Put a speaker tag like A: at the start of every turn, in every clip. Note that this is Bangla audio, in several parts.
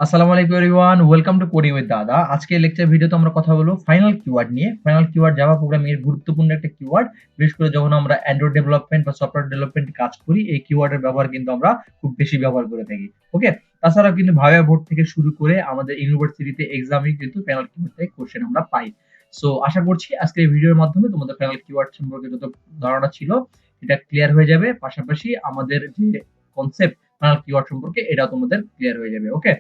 A: আসসালামু আলাইকুম everyone, welcome to coding with দাদা। আজকের লেকচার ভিডিওতে আমরা কথা বলবো ফাইনাল কিওয়ার্ড নিয়ে। ফাইনাল কিওয়ার্ড জাভা প্রোগ্রামিং এর গুরুত্বপূর্ণ একটা কিওয়ার্ড। বিশেষ করে যখন আমরা অ্যান্ড্রয়েড ডেভেলপমেন্ট বা সফটওয়্যার ডেভেলপমেন্ট কাজ করি, এই কিওয়ার্ডের ব্যবহার কিন্তু আমরা খুব বেশি ব্যবহার করে থাকি। ওকে, তাছাড়াও কিন্তু ভাইভা বোর্ড থেকে শুরু করে আমাদের ইউনিভার্সিটিতে এক্সামে কিন্তু ফাইনাল কিওয়ার্ড থেকে কোশ্চেন আমরা পাই। সো আশা করছি আজকের এই ভিডিওর মাধ্যমে তোমাদের ফাইনাল কিওয়ার্ড সম্পর্কে যত ধারণা ছিল এটা ক্লিয়ার হয়ে যাবে। পাশাপাশি আমাদের যে কনসেপ্ট ফাইনাল কিওয়ার্ড সম্পর্কে এটাও তোমাদের ক্লিয়ার হয়ে যাবে। ওকে,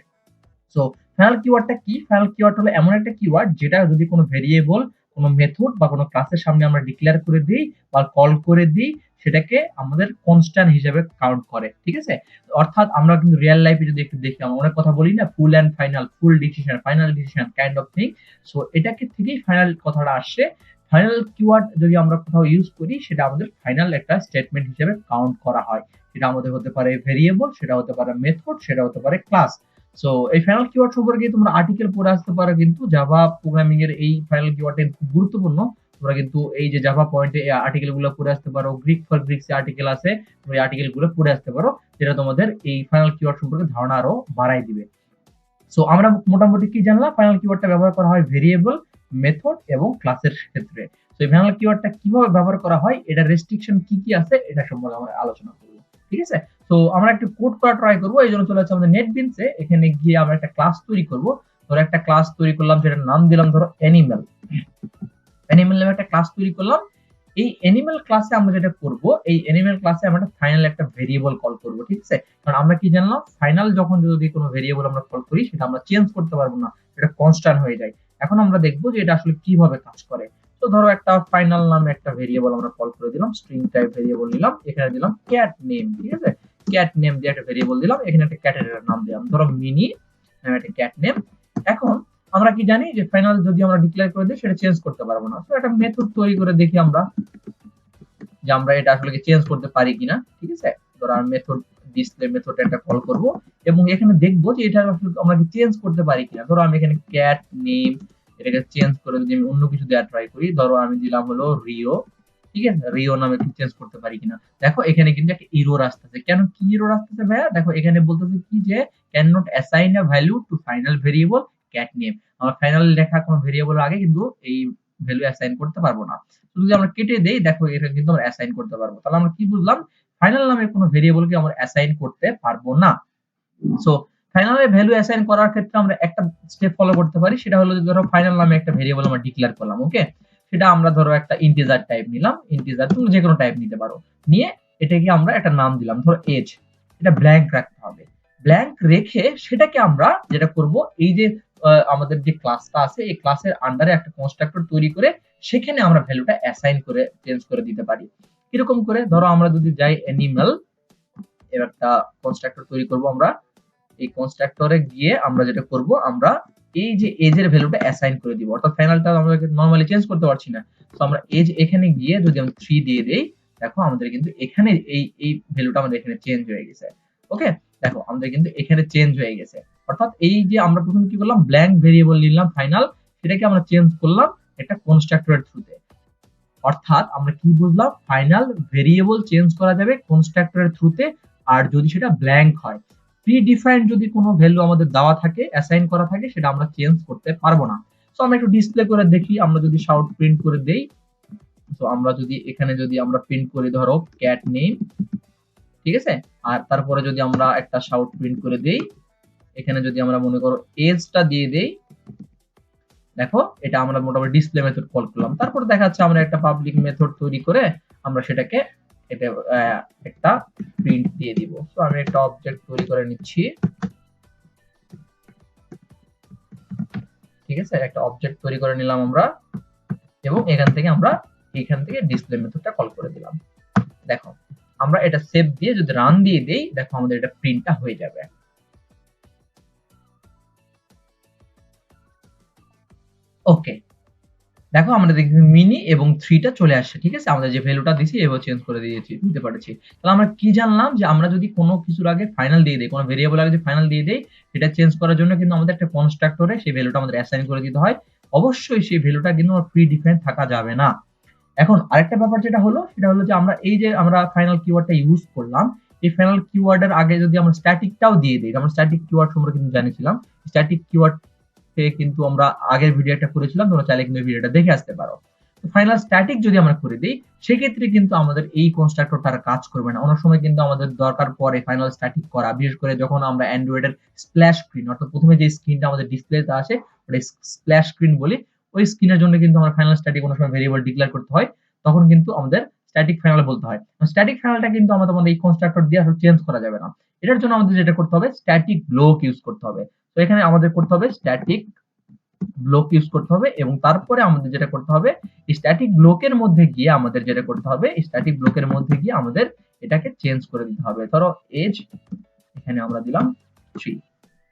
A: সো ফাইনাল কিওয়ার্ডটা কি? ফাইনাল কিওয়ার্ড হলো এমন একটা কিওয়ার্ড যেটা যদি কোনো ভেরিয়েবল, কোনো মেথড বা কোনো ক্লাসের সামনে আমরা ডিক্লেয়ার করে দিই বা কল করে দিই, সেটাকে আমাদের কনস্ট্যান্ট হিসেবে কাউন্ট করে। ঠিক আছে? অর্থাৎ আমরা কিন্তু রিয়েল লাইফে যদি একটু দেখি, আমরা অনেক কথা বলি না, full and final, full decision, final decision kind of thing. So এটাকে থেকেই ফাইনাল কথাটা আসছে। ফাইনাল কিওয়ার্ড যদি আমরা কোথাও ইউজ করি, সেটা আমাদের ফাইনাল একটা স্টেটমেন্ট হিসেবে কাউন্ট করা হয়। সেটা আমাদের হতে পারে ভেরিয়েবল, সেটা হতে পারে মেথড, সেটা হতে পারে ক্লাস। সো এই ফাইনাল কিওয়ার্ড সম্পর্কে তোমরা আর্টিকেল পড়ে আসতে পারো, কিন্তু জাভা প্রোগ্রামিং এর এই ফাইনাল কিওয়ার্ডটা খুব গুরুত্বপূর্ণ। তোমরা কিন্তু এই যে জাভা পয়েন্টে এই আর্টিকেল গুলো পড়ে আসতে পারো। গ্রিক ফর গ্রিক্স আর্টিকেল আছে, তোমরা এই আর্টিকেল গুলো পড়ে আসতে পারো, যেটা তোমাদের এই ফাইনাল কিওয়ার্ড সম্পর্কে ধারণা আরো বাড়াই দিবে। সো আমরা মোটামুটি কি জানলাম? ফাইনাল কিওয়ার্ডটা ব্যবহার করা হয় ভেরিয়েবল, মেথড এবং ক্লাসের ক্ষেত্রে। তো এই ফাইনাল কিওয়ার্ডটা কিভাবে ব্যবহার করা হয়, এটা রেস্ট্রিকশন কি কি আছে, এটা সম্পর্কে আমরা আলোচনা করব। ঠিক আছে? তো আমরা একটু কোড করা ট্রাই করব। এইজন্য চলে যাচ্ছে আমাদের নেটবিনসে। এখানে গিয়ে আমরা একটা ক্লাস তৈরি করব। ধরো একটা ক্লাস তৈরি করলাম, যেটার নাম দিলাম ধরো অ্যানিমাল। অ্যানিমাল নামে একটা ক্লাস তৈরি করলাম। এই অ্যানিমাল ক্লাসে আমরা যেটা করব, এই অ্যানিমাল ক্লাসে আমরা ফাইনাল একটা ভেরিয়েবল কল করব। ঠিক আছে? কারণ আমরা কি জানলাম, ফাইনাল যখন যদি কোনো ভেরিয়েবল আমরা কল করি, সেটা আমরা চেঞ্জ করতে পারবো না, এটা কনস্ট্যান্ট হয়ে যায়। এখন আমরা দেখব যে এটা আসলে কিভাবে কাজ করে। তো ধরো একটা ফাইনাল নামে একটা ভেরিয়েবল আমরা কল করে দিলাম, স্ট্রিং টাইপ ভেরিয়েবল নিলাম, এখানে দিলাম ক্যাট নেম। ঠিক আছে? ক্যাট নেম দিয়ে একটা ভেরিয়েবল দিলাম, এখানে একটা ক্যাটের নাম দিলাম ধরো মিনি নামে একটা ক্যাট নেম। এখন আমরা কি জানি যে ফাইনাল যদি আমরা ডিক্লেয়ার করে দিই, সেটা চেঞ্জ করতে পারবো না। তো একটা মেথড তৈরি করে দেখি আমরা যে আমরা এটা আসলে চেঞ্জ করতে পারি কিনা। ঠিক আছে? ধরো আমি মেথড ডিসপ্লে মেথড একটা কল করব এবং এখানে দেখব যে এটা আসলে আমরা কি চেঞ্জ করতে পারি কিনা। ধরো আমি এখানে ক্যাট নেম এটাকে চেঞ্জ করে যদি আমি অন্য কিছু দেওয়া ট্রাই করি, ধরো আমি দিলাম হলো রিও। ঠিক আছে? রিও নামে কি চেঞ্জ করতে পারি কিনা। দেখো এখানে কিন্তু একটা এরর আসতেছে। কেন কি এরর আসতেছে ভাইয়া? দেখো এখানে বলতেছে কি যে can not assign a value to final variable cat name. আমরা ফাইনাল লেখা কোনো ভেরিয়েবল আগে কিন্তু এই ভ্যালু অ্যাসাইন করতে পারবো না। যদি আমরা কেটে দেই, দেখো এটা কিন্তু আমরা অ্যাসাইন করতে পারবো। তাহলে আমরা কি বুঝলাম? ফাইনাল নামে কোনো ভেরিয়েবলকে আমরা অ্যাসাইন করতে পারবো না। So final a value assign করার ক্ষেত্রে আমরা একটা স্টেপ ফলো করতে পারি। সেটা হলো যে ধরো ফাইনাল নামে একটা ভেরিয়েবল আমরা ডিক্লেয়ার করলাম। ওকে, সেটা আমরা ধরো একটা ইন্টিজার টাইপ নিলাম। ইন্টিজার তুমি যে কোনো টাইপ নিতে পারো। নিয়ে এটাকে আমরা একটা নাম দিলাম ধরো এজ। এটা ব্ল্যাঙ্ক রাখতে হবে। ব্ল্যাঙ্ক রেখে সেটাকে আমরা যেটা করব, এই যে আমাদের যে ক্লাসটা আছে, এই ক্লাসের আন্ডারে একটা কনস্ট্রাক্টর তৈরি করে সেখানে আমরা ভ্যালুটা অ্যাসাইন করে চেঞ্জ করে দিতে পারি। কিরকম করে? ধরো আমরা যদি যাই অ্যানিমাল, এর একটা কনস্ট্রাক্টর তৈরি করব আমরা। এই কনস্ট্রাক্টরে গিয়ে আমরা যেটা করব, আমরা এই যে এজ এর ভ্যালুটা অ্যাসাইন করে দিব। অর্থাৎ ফাইনালটা আমরা নরমালি চেঞ্জ করতে পারছি না। তো আমরা এজ এখানে গিয়ে যদি আমি 3 দিয়ে দেই, দেখো আমাদের কিন্তু এখানে এই ভ্যালুটা আমাদের এখানে চেঞ্জ হয়ে গেছে। ওকে, দেখো আমাদের কিন্তু এখানে চেঞ্জ হয়ে গেছে। অর্থাৎ এই যে আমরা প্রথমে কি করলাম, ব্ল্যাঙ্ক ভেরিয়েবল নিলাম ফাইনাল, সেটাকে আমরা চেঞ্জ করলাম একটা কনস্ট্রাক্টরের থ্রুতে। অর্থাৎ আমরা কি বুঝলাম? ফাইনাল ভেরিয়েবল চেঞ্জ করা যাবে কনস্ট্রাক্টরের থ্রুতে, আর যদি সেটা ব্ল্যাঙ্ক হয়। প্রি ডিফাইন্ড যদি কোনো ভ্যালু আমাদের দেওয়া থাকে, অ্যাসাইন করা থাকে, সেটা আমরা চেঞ্জ করতে পারবো না। সো আমরা একটু ডিসপ্লে করে দেখি, আমরা যদি শাউট প্রিন্ট করে দেই, তো আমরা যদি এখানে যদি আমরা প্রিন্ট করি ধরো ক্যাট নেম। ঠিক আছে? আর তারপরে যদি আমরা একটা শাউট প্রিন্ট করে দেই, এখানে যদি আমরা মনে করো এজটা দিয়ে দেই, দেখো এটা আমরা মোটামুটি ডিসপ্লে মেথড কল করলাম। তারপর দেখা যাচ্ছে আমরা একটা পাবলিক মেথড তৈরি করে আমরা সেটাকে এটা একটা প্রিন্ট দিয়ে দিব। সো আমি একটা অবজেক্ট তৈরি করে নিচ্ছি। ঠিক আছে? একটা অবজেক্ট তৈরি করে নিলাম আমরা এবং এখান থেকে ডিসপ্লে মেথডটা কল করে দিলাম। দেখো আমরা এটা সেভ দিয়ে যদি রান দিয়ে দেই, দেখো আমাদের এটা প্রিন্টটা হয়ে যাবে। ওকে, দেখো আমরা দেখি মিনি এবং 3 টা চলে আসছে। ঠিক আছে? আমরা যে ভ্যালুটা দিছি এভাবে চেঞ্জ করে দিতে পারছি। তাহলে আমরা কি জানলাম? যে আমরা যদি কোনো কিছুর আগে ফাইনাল দিয়ে দেই, কোনো ভেরিয়েবল আগে যদি ফাইনাল দিয়ে দেই, সেটা চেঞ্জ করার জন্য কিন্তু আমাদের একটা কনস্ট্রাক্টরে সেই ভ্যালুটা আমাদের অ্যাসাইন করে দিতে হয়। অবশ্যই সেই ভ্যালুটা কিন্তু প্রি ডিফাইন্ড থাকা যাবে না। এখন আরেকটা ব্যাপার যেটা হলো, সেটা হলো যে আমরা এই যে আমরা ফাইনাল কিওয়ার্ডটা ইউজ করলাম, এই ফাইনাল কিওয়ার্ডের আগে যদি আমরা স্ট্যাটিকটাও দিয়ে দিই, আমরা স্ট্যাটিক কিওয়ার্ড সম্পর্কে কিন্তু জানিয়েছিলাম, স্ট্যাটিক কিওয়ার্ড কিন্তু আমরা আগের ভিডিও একটা করেছিলাম, তোমরা চাইলে কিন্তু ভিডিওটা দেখে আসতে পারো। ফাইনাল স্ট্যাটিক যদি আমরা করে দিই, সেক্ষেত্রে কিন্তু আমাদের এই কনস্ট্রাক্টর তারা কাজ করবে না। অনেক সময় কিন্তু আমাদের দরকার পড়ে ফাইনাল স্ট্যাটিক করা, বিশেষ করে যখন আমরা অ্যান্ড্রয়েডের স্প্ল্যাশ স্ক্রিন, অর্থাৎ প্রথমে যে স্ক্রিনটা আমাদের ডিসপ্লেতে আসে ওটা স্প্ল্যাশ স্ক্রিন বলি, ওই স্ক্রিনের জন্য কিন্তু আমরা ফাইনাল স্ট্যাটিক কোনো সময় ভেরিয়েবল ডিক্লেয়ার করতে হয়, তখন কিন্তু আমাদের স্ট্যাটিক ফাইনাল বলতে হয়। স্ট্যাটিক ফাইনালটা কিন্তু আমাদের এই কনস্ট্রাক্টর দিয়ে আসলে চেঞ্জ করা যাবে না। এটার জন্য আমাদের যেটা করতে হবে, স্ট্যাটিক ব্লক ইউজ করতে হবে। তো এখানে আমাদের করতে হবে স্ট্যাটিক ব্লক ইউজ করতে হবে, এবং তারপরে আমাদের যেটা করতে হবে, স্ট্যাটিক ব্লকের মধ্যে গিয়ে আমাদের যেটা করতে হবে, স্ট্যাটিক ব্লকের মধ্যে গিয়ে আমাদের এটাকে চেঞ্জ করে দিতে হবে। ধরো এজ এখানে আমরা দিলাম 3,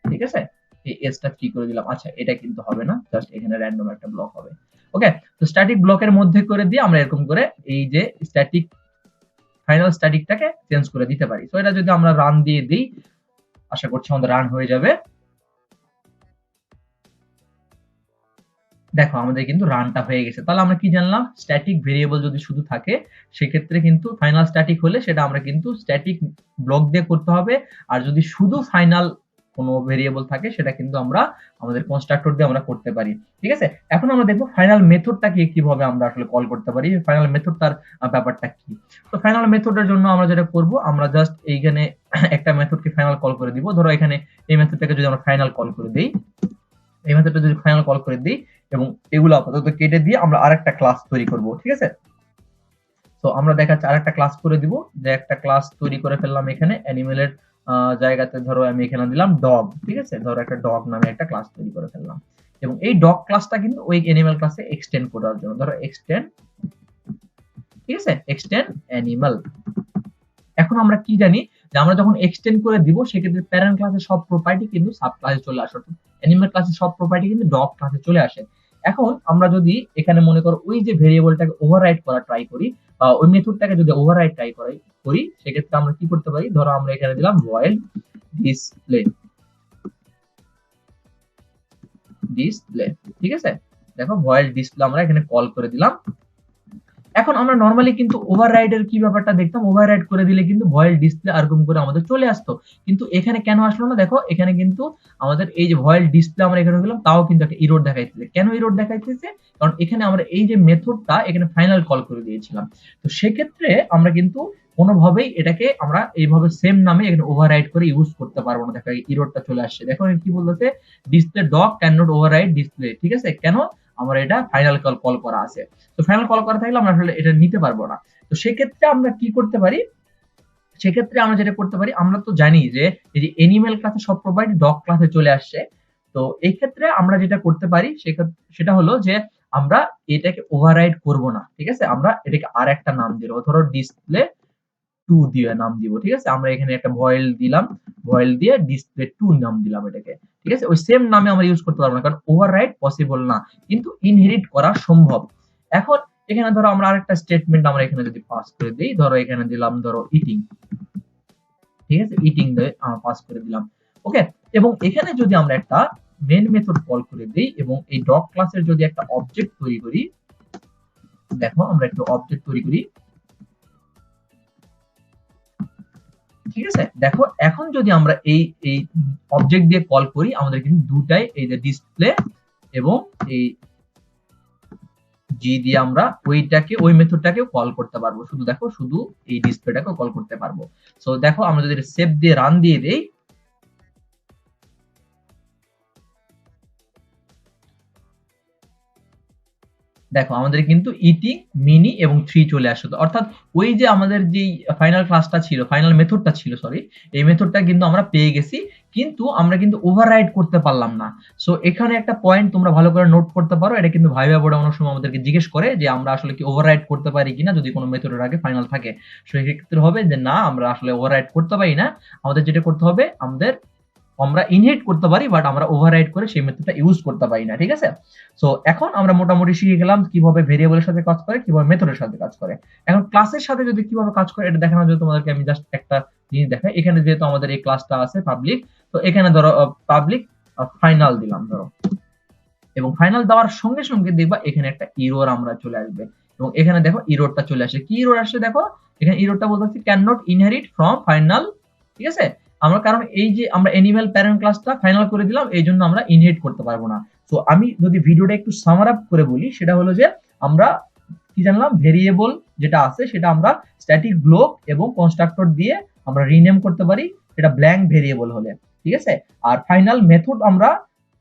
A: ঠিক আছে, এই এজটা 3 করে দিলাম। আচ্ছা, এটা কিন্তু হবে না, জাস্ট এখানে র‍্যান্ডম একটা ব্লক হবে। ওকে, তো স্ট্যাটিক ব্লকের মধ্যে করে দিয়ে আমরা এরকম করে এই যে স্ট্যাটিক ফাইনাল স্ট্যাটিকটাকে চেঞ্জ করে দিতে পারি। তো এটা যদি আমরা রান দিয়ে দিই, আশা করছি আমাদের রান হয়ে যাবে। দেখো আমাদের কিন্তু রানটা হয়ে গেছে। তাহলে আমরা কি জানলাম, স্ট্যাটিক ভেরিয়েবল যদি শুধু থাকে সেক্ষেত্রে কিন্তু ফাইনাল স্ট্যাটিক হলে সেটা আমরা কিন্তু স্ট্যাটিক ব্লক দিয়ে করতে হবে, আর যদি শুধু ফাইনাল কোনো ভেরিয়েবল থাকে সেটা কিন্তু আমরা আমাদের কনস্ট্রাক্টর দিয়ে আমরা করতে পারি। ঠিক আছে, এখন আমরা দেখবো ফাইনাল মেথডটাকে কিভাবে আমরা আসলে কল করতে পারি, ফাইনাল মেথডটার ব্যাপারটা কি। তো ফাইনাল মেথডের জন্য আমরা যেটা করব, আমরা জাস্ট এইখানে একটা মেথডকে ফাইনাল কল করে দিব। ধরো এখানে এই মেথডটাকে যদি আমরা ফাইনাল কল করে দেই, এই মেথডটা যদি ফাইনাল কল করে দিই এবং এগুলো আপাতত কেটে দিয়ে আমরা আরেকটা ক্লাস তৈরি করব। ঠিক আছে, তো আমরা দেখাচ্ছি আরেকটা ক্লাস করে দিব, যে একটা ক্লাস তৈরি করে ফেললাম এখানে অ্যানিমেলের জায়গাতে। ধরো আমি এখানে দিলাম ডগ, ঠিক আছে, ধরো একটা ডগ নামে একটা ক্লাস তৈরি করে ফেললাম, এবং এই ডগ ক্লাসটা কিন্তু ওই অ্যানিমেল ক্লাসে এক্সটেন্ড করার জন্য, ধরো এক্সটেন্ড, ঠিক আছে, এক্সটেন্ড অ্যানিমেল। এখন আমরা কি জানি, যে আমরা যখন এক্সটেন্ড করে দিব সেক্ষেত্রে প্যারেন্ট ক্লাসের সব প্রপার্টি কিন্তু সাব ক্লাসে চলে আসে, অ্যানিমেল ক্লাসের সব প্রপার্টি কিন্তু ডগ ক্লাসে চলে আসে। এখন আমরা যদি এখানে মনে করো ওই যে ভেরিয়েবলটাকে ওভাররাইড করা ট্রাই করি, বা ওই মেথডটাকে যদি ওভাররাইড ট্রাই করি, সেক্ষেত্রে আমরা কি করতে পারি, ধরো আমরা এখানে দিলাম ভয়েড ডিসপ্লে, ঠিক আছে, দেখো ভয়েড ডিসপ্লে আমরা এখানে কল করে দিলাম। এখন আমরা নরমালি কিন্তু ওভাররাইডের কি ব্যাপারটা দেখতাম, ওভাররাইড করে দিলে কিন্তু ভয়েড ডিসপ্লে আরকম করে আমাদের চলে আসতো, কিন্তু এখানে কেন আসলো না, দেখো এখানে কিন্তু আমাদের এই যে ভয়েড ডিসপ্লে আমরা এখানে দিলাম, তাও কিন্তু একটা এরর দেখাইতেছে। কেন এরর দেখাইতেছে, কারণ এখানে আমরা এই যে মেথডটা এখানে ফাইনাল কল করে দিয়েছিলাম। তো সেক্ষেত্রে আমরা কিন্তু কোনোভাবেই এটাকে আমরা এইভাবে সেম নামে এখানে ওভাররাইড করে ইউজ করতে পারবো না। দেখো এররটা চলে আসছে, দেখো কি বলতেছে, display doc can not override display. ঠিক আছে, কেন, আমার এটা ফাইনাল কল করা আছে। তো ফাইনাল কল করা থাকলে আমরা আসলে এটা নিতে পারবো না। তো সেক্ষেত্রে আমরা কি করতে পারি, সেক্ষেত্রে আমরা যেটা করতে পারি, আমরা তো জানি যে এই যে অ্যানিমেল ক্লাসে সব প্রপার্টি ডগ ক্লাসে চলে আসছে। তো এই ক্ষেত্রে আমরা যেটা করতে পারি সেটা হলো যে আমরা এটাকে ওভাররাইড করব না। ঠিক আছে, আমরা এটাকে আর একটা নাম দিব, ধরো ডিসপ্লে 2 দিয়ে নাম দিব। ঠিক আছে, আমরা এখানে একটা ভয়েল দিলাম, ভয়েল দিয়ে ডিসপ্লে 2 নাম দিলাম এটাকে। ঠিক আছে, ওই সেম নামে আমরা ইউজ করতে পারবো না, কারণ ওভাররাইড পসিবল না, কিন্তু ইনহেরিট করা সম্ভব। এখন এখানে ধরো আমরা আরেকটা স্টেটমেন্ট আমরা এখানে যদি পাস করে দেই, ধরো এখানে দিলাম ধরো ইটিং, ঠিক আছে, ইটিং দিয়ে পাস করে দিলাম। ওকে, এবং এখানে যদি আমরা একটা মেন মেথড কল করে দেই এবং এই ডগ ক্লাসের যদি একটা অবজেক্ট তৈরি করি, দেখো আমরা একটা অবজেক্ট তৈরি করি, ঠিক আছে, দেখো এখন যদি আমরা এই এই অবজেক্ট দিয়ে কল করি, আমাদের কিন্তু দুটাই এই যে ডিসপ্লে এবং এই জি দিয়ে আমরা ওইটাকে ওই মেথডটাকে কল করতে পারবো। শুধু দেখো, শুধু এই ডিসপ্লেটাকে কল করতে পারবো। সো দেখো আমরা যদি সেভ দিয়ে রান দিয়ে দেই, দেখো আমাদের কিন্তু ইটিং, মিনি এবং 3 চলে আসলো। অর্থাৎ ওই যে আমাদের যে ফাইনাল ক্লাসটা ছিল, ফাইনাল মেথডটা ছিল, সরি, এই মেথডটা কিন্তু আমরা পেয়ে গেছি, কিন্তু আমরা কিন্তু ওভাররাইড করতে পারলাম না। সো এখানে একটা পয়েন্ট তোমরা ভালো করে নোট করতে পারো, এটা কিন্তু ভাইবা বোর্ডে অনেক সময় আমাদেরকে জিজ্ঞেস করে যে আমরা আসলে কি ওভাররাইড করতে পারি কিনা যদি কোনো মেথডের আগে ফাইনাল থাকে। সো এক্ষেত্রে হবে যে না, আমরা আসলে ওভাররাইড করতে পারি না। আমাদের যেটা করতে হবে, আমরা ইনহেরিট করতে পারি, বাট আমরা ওভাররাইড করে সেই মেথডটা ইউজ করতে পারি না। ঠিক আছে, সো এখন আমরা মোটামুটি শিখে গেলাম কিভাবে ভেরিয়েবলের সাথে কাজ করে, কিভাবে মেথডের সাথে কাজ করে। এখন ক্লাসের সাথে যদি কিভাবে কাজ করে এটা দেখানোর জন্য তোমাদেরকে আমি জাস্ট একটা জিনিস দেখাই। এখানে যেহেতু আমাদের এই ক্লাসটা আছে পাবলিক, তো এখানে ধরো পাবলিক ফাইনাল দিলাম ধরো, এবং ফাইনাল দেওয়ার সঙ্গে সঙ্গে দেখবা এখানে একটা এরর আমরা চলে আসবে। এবং এখানে দেখো ইরোরটা চলে আসে। কি ইরোর আসছে দেখো, এখানে ইরোরটা বলতে হচ্ছে can not inherit from final, ঠিক আছে? আমরা কারণ এই যে আমরা অ্যানিমাল প্যারেন্ট ক্লাসটা ফাইনাল করে দিলাম, এই জন্য আমরা ইনহেরিট করতে পারবো না। তো আমি যদি ভিডিওটা একটু সামার আপ করে বলি, সেটা হলো যে আমরা কি জানলাম, ভেরিয়েবল যেটা আছে সেটা আমরা স্ট্যাটিক ব্লক এবং কনস্ট্রাক্টর দিয়ে আমরা রিনেম করতে পারি, সেটা ব্ল্যাঙ্ক ভেরিয়েবল হলে, ঠিক আছে? আর ফাইনাল মেথড আমরা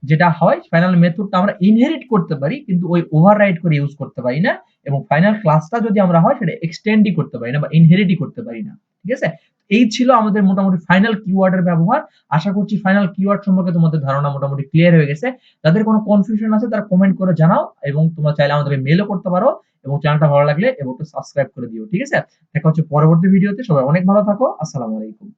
A: যেটা হয়, ফাইনাল মেথডটা আমরা ইনহেরিট করতে পারি কিন্তু ওই ওভাররাইড করে ইউজ করতে পারি না, এবং ফাইনাল ক্লাসটা যদি আমরা হয় সেটা এক্সটেন্ডই করতে পারি না বা ইনহেরিটই করতে পারি না, ঠিক আছে? এই ছিল আমাদের মোটামুটি ফাইনাল কিওয়ার্ডের ব্যবহার। আশা করছি ফাইনাল কিওয়ার্ড সম্পর্কে তোমাদের ধারণা মোটামুটি ক্লিয়ার হয়ে গেছে। যাদের কোনো কনফিউশন আছে তারা কমেন্ট করে জানাও, এবং তোমরা চাইলে আমাদেরকে মেলও করতে পারো, এবং চ্যানেলটা ভালো লাগলে এবং একটু সাবস্ক্রাইব করে দিও, ঠিক আছে? দেখা হচ্ছে পরবর্তী ভিডিওতে। সবাই অনেক ভালো থাকো। আসসালামু আলাইকুম।